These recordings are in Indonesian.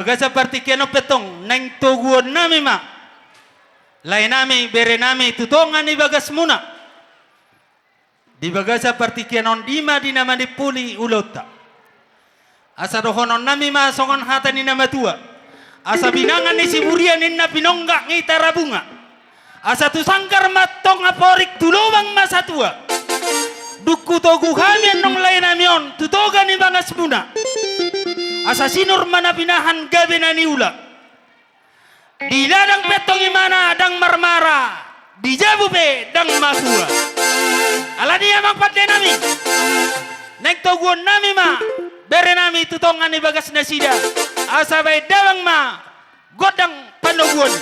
Baga seperti keno petong neng toguon nami ma. Lain nami bere nami tutongan ni bagas muna. Di baga seperti keno dima di nama dipuli ulota. Asa dohonon nami ma songon hata ni nama tua. Asa binangan ni siburian inna pinonggak ngita rabunga. Asa tu sangkar matong aporik tulubang masa tua. Duku togu kami nong lain namion tutoga ni bagas muna. Asa sinur mana pinahan gabe na niula. Di ladang petong imana dang marmara. Di jabu be dang masua. Ala dia mang pate nami. Nek toguon nami ma. Bere nami tutongan ni bagas nasida. Asa bay dawang ma. Godang panoguon.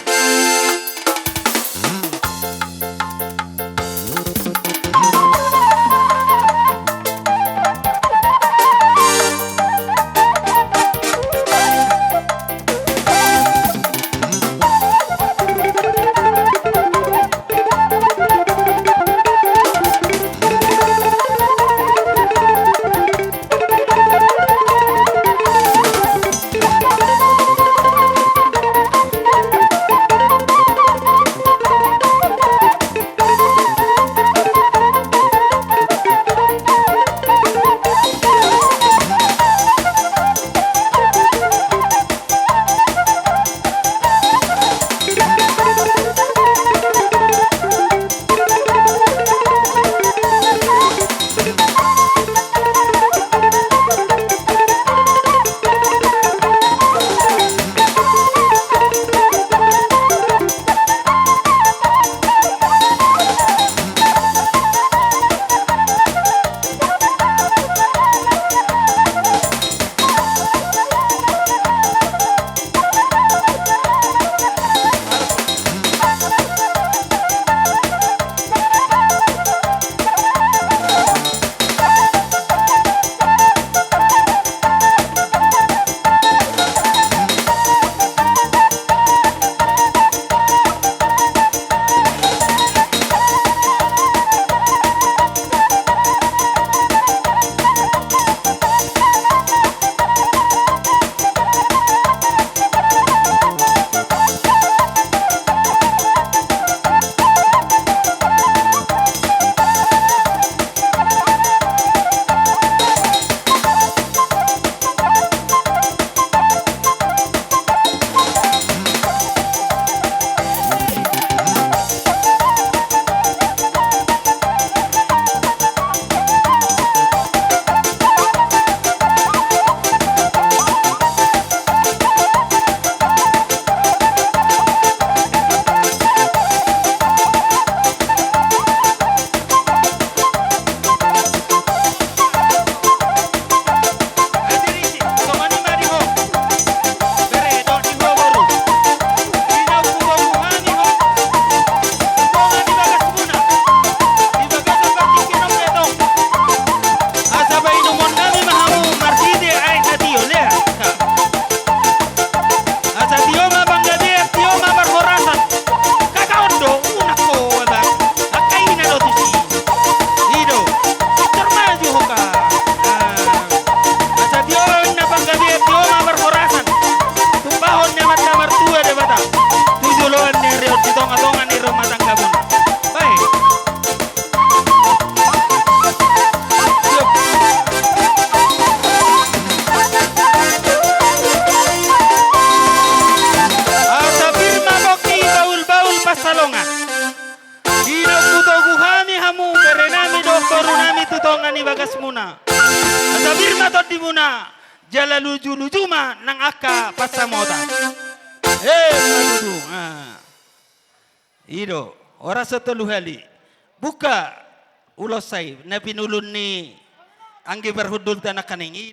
Tutongan ni bagas muna. Asa birma to di muna. Jala luju ma nang aka pasamota. Madudu. Ido, ora setelu hali. Buka ulosai na pinulun ni anggi berhudul tanah kaning.